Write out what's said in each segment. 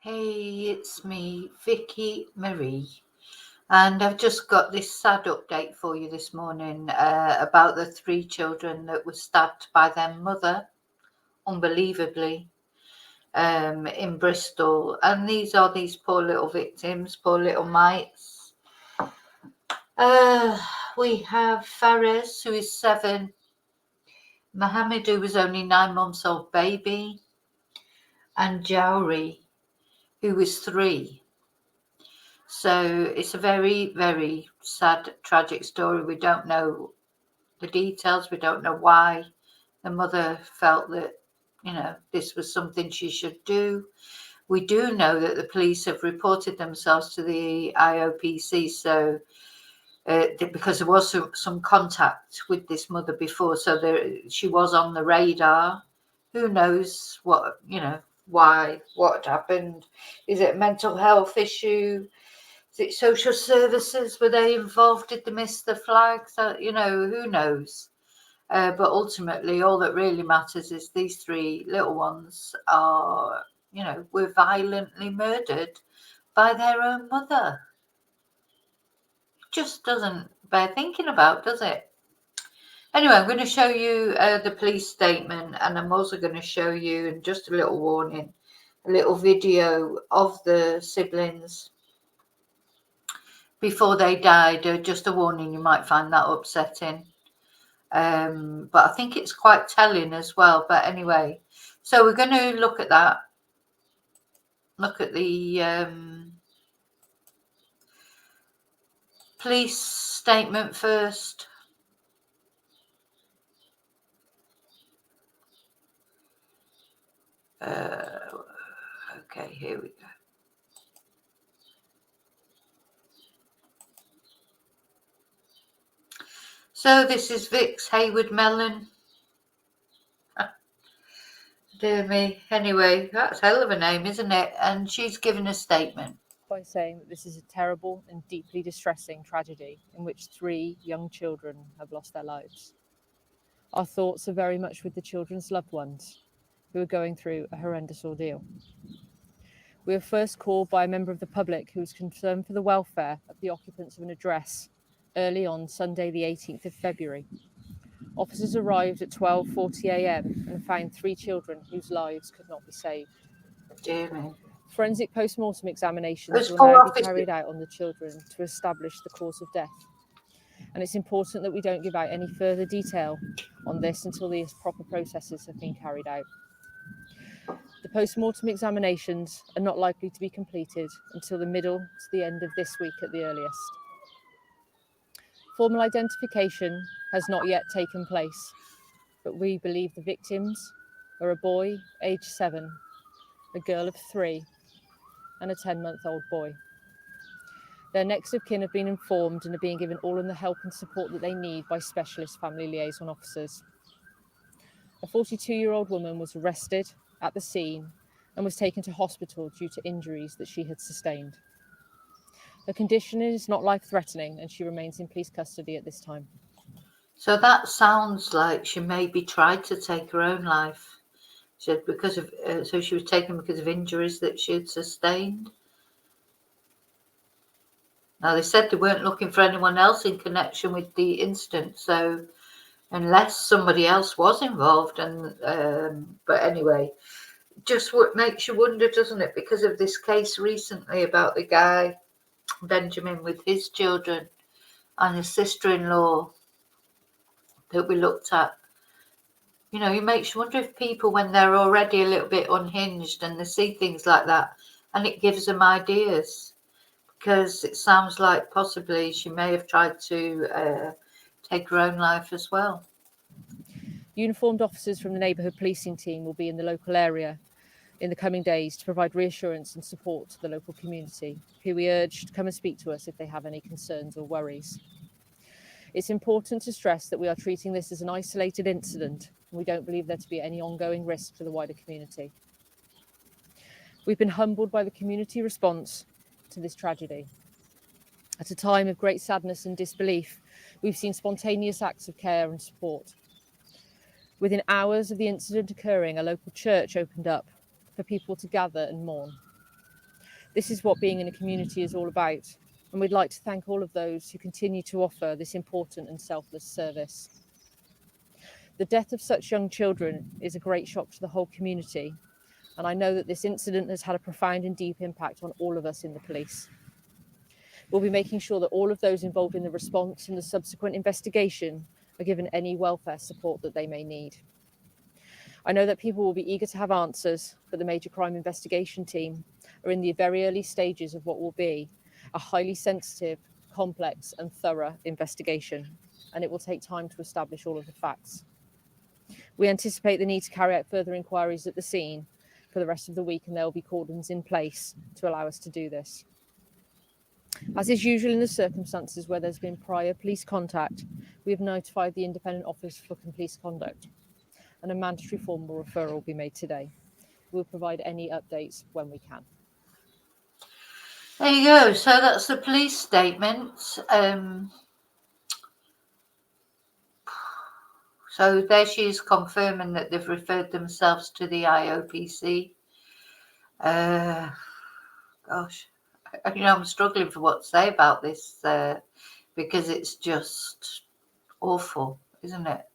Hey, it's me, Vicky Marie, and I've just got this sad update for you this morning about the three children that were stabbed by their mother, unbelievably, in Bristol. And these are these poor little victims, poor little mites. We have Fares, who is 7, Mohammed, who was only 9 months old baby, and Joury, who was 3. So it's a very, very sad, tragic story. We don't know the details. We don't know why the mother felt that, this was something she should do. We do know that the police have reported themselves to the IOPC. So because there was some contact with this mother before, so she was on the radar. Who knows why, what happened? Is it a mental health issue? Is it social services? Were they involved? Did they miss the flags? Who knows? But ultimately, all that really matters is these three little ones were violently murdered by their own mother. Just doesn't bear thinking about, does it? Anyway, I'm going to show you the police statement, and I'm also going to show you, and just a little warning, a little video of the siblings before they died. Just a warning, you might find that upsetting. But I think it's quite telling as well. But anyway, so we're going to look at that. Look at the police statement first. Okay, here we go. So this is Vix Hayward Mellon. Dear me. Anyway, that's a hell of a name, isn't it? And she's given a statement. By saying that this is a terrible and deeply distressing tragedy in which 3 young children have lost their lives. Our thoughts are very much with the children's loved ones who are going through a horrendous ordeal. We were first called by a member of the public who was concerned for the welfare of the occupants of an address early on Sunday the 18th of February. Officers arrived at 12:40 a.m. and found 3 children whose lives could not be saved. Dear me. Forensic post-mortem examinations There's will 4 now be officers. carried out on the children to establish the cause of death. And it's important that we don't give out any further detail on this until these proper processes have been carried out. The post-mortem examinations are not likely to be completed until the middle to the end of this week at the earliest. Formal identification has not yet taken place, but we believe the victims are a boy aged 7, a girl of 3, and a 10-month-old boy. Their next of kin have been informed and are being given all of the help and support that they need by specialist family liaison officers. A 42-year-old woman was arrested at the scene and was taken to hospital due to injuries that she had sustained. Her condition is not life-threatening and she remains in police custody at this time. So that sounds like she maybe tried to take her own life. She was taken because of injuries that she had sustained. Now, they said they weren't looking for anyone else in connection with the incident, so unless somebody else was involved, but anyway, just what makes you wonder, doesn't it? Because of this case recently about the guy, Benjamin, with his children and his sister-in-law that we looked at. It makes you wonder if people, when they're already a little bit unhinged and they see things like that, and it gives them ideas. Because it sounds like possibly she may have tried to take her own life as well. Uniformed officers from the neighbourhood policing team will be in the local area in the coming days to provide reassurance and support to the local community, who we urge to come and speak to us if they have any concerns or worries. It's important to stress that we are treating this as an isolated incident, and we don't believe there to be any ongoing risk to the wider community. We've been humbled by the community response to this tragedy. At a time of great sadness and disbelief, we've seen spontaneous acts of care and support. Within hours of the incident occurring, a local church opened up for people to gather and mourn. This is what being in a community is all about, and we'd like to thank all of those who continue to offer this important and selfless service. The death of such young children is a great shock to the whole community, and I know that this incident has had a profound and deep impact on all of us in the police. We'll be making sure that all of those involved in the response and the subsequent investigation are given any welfare support that they may need. I know that people will be eager to have answers, but the Major Crime Investigation Team are in the very early stages of what will be a highly sensitive, complex and thorough investigation, and it will take time to establish all of the facts. We anticipate the need to carry out further inquiries at the scene for the rest of the week, and there will be cordons in place to allow us to do this. As is usual in the circumstances where there's been prior police contact, we have notified the Independent Office for Police Conduct, and a mandatory formal referral will be made today. We'll provide any updates when we can. There you go. So that's the police statement. So there she is confirming that they've referred themselves to the IOPC. Gosh, I'm struggling for what to say about this because it's just awful, isn't it?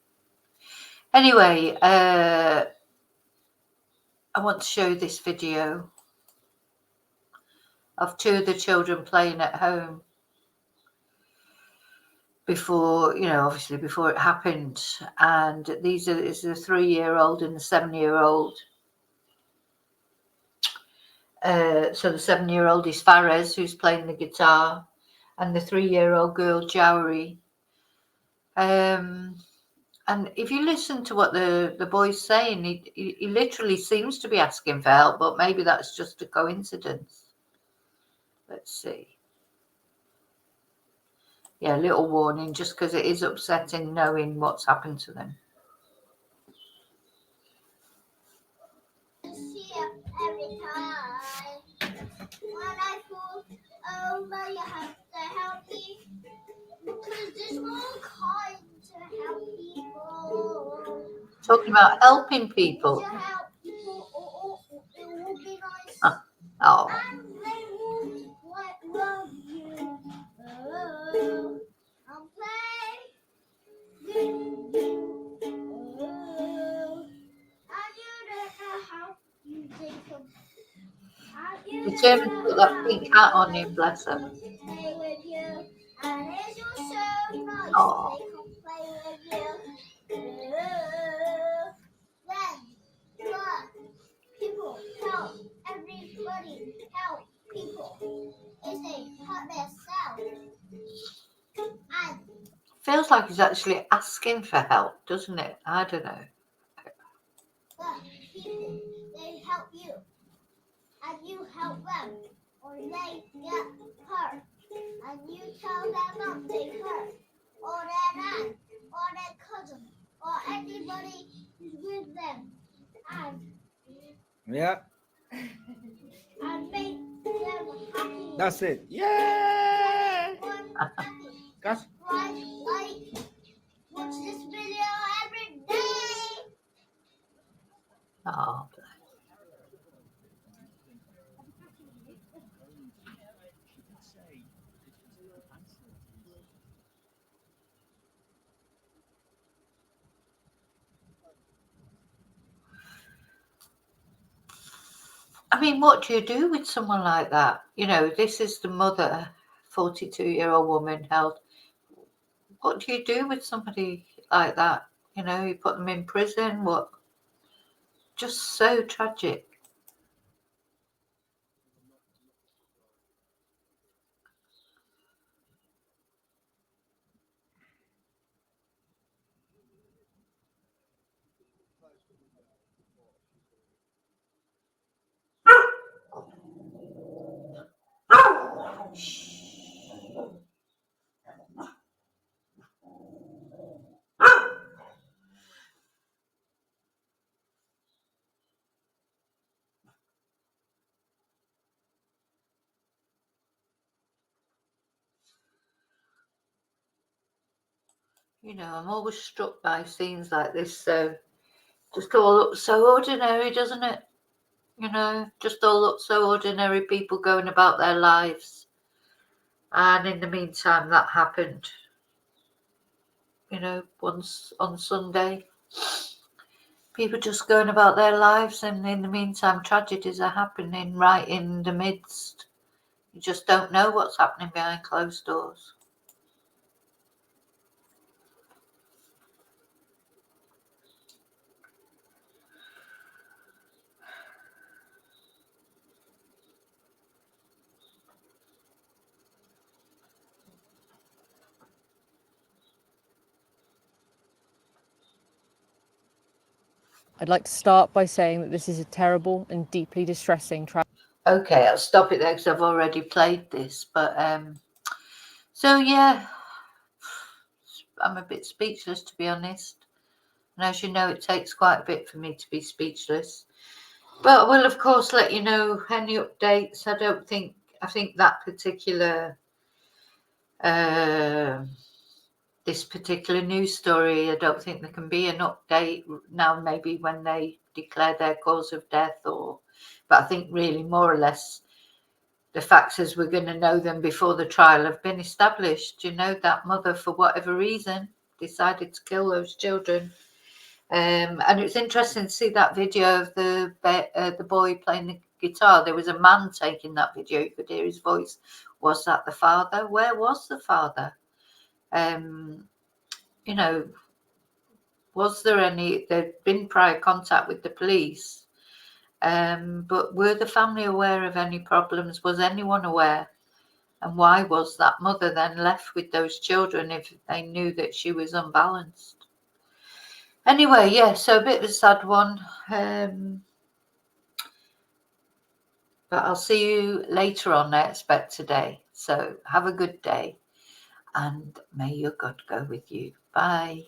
Anyway, I want to show this video of two of the children playing at home before, obviously before it happened. And is a 3-year-old and the 7-year-old. So the 7-year-old is Fares, who's playing the guitar, and the 3-year-old girl, Joury. And if you listen to what the boy's saying, he literally seems to be asking for help, but maybe that's just a coincidence. Let's see. Yeah, a little warning, just because it is upsetting knowing what's happened to them. Every time when I fall over, you have to help me, because there's more kind to help people. Talking about helping people. To help people, it will be nice. Oh. And they will love you. Oh, and play with you. Oh, and you don't know how you take them. Determined to put that pink hat on him, bless her. Play with you, and it's just so nice. Oh. They can play with you. Then, people help everybody. Help people if they hurt themselves. And Feels like he's actually asking for help, doesn't it? I don't know. people, they help you, and you help them, or they get hurt, and you tell them not to hurt, or their aunt, or their cousin, or anybody who's with them, and make them happy. That's it. Yeah. Subscribe, like, watch this video every day. Oh, I mean, what do you do with someone like that? This is the mother, 42-year-old woman held. What do you do with somebody like that? You put them in prison. What? Just so tragic. I'm always struck by scenes like this. So just all looks so ordinary, doesn't it? You know, just all look so ordinary people going about their lives. And in the meantime, that happened, you know, once on Sunday. People just going about their lives, and in the meantime, tragedies are happening right in the midst. You just don't know what's happening behind closed doors. I'd like to start by saying that this is a terrible and deeply distressing tragedy. Okay, I'll stop it there because I've already played this. But so yeah, I'm a bit speechless, to be honest. And as you know, it takes quite a bit for me to be speechless. But I will, of course, let you know any updates. I think that particular this particular news story, I don't think there can be an update now, maybe when they declare their cause of death, but I think really more or less the facts as we're going to know them before the trial have been established. You know, that mother, for whatever reason, decided to kill those children. And it's interesting to see that video of the boy playing the guitar. There was a man taking that video. You could hear his voice. Was that the father? Where was the father? You know, was there there'd been prior contact with the police, but were the family aware of any problems? Was anyone aware? And why was that mother then left with those children if they knew that she was unbalanced? Anyway, yeah, so a bit of a sad one. But I'll see you later on, I expect, today. So have a good day, and may your God go with you. Bye.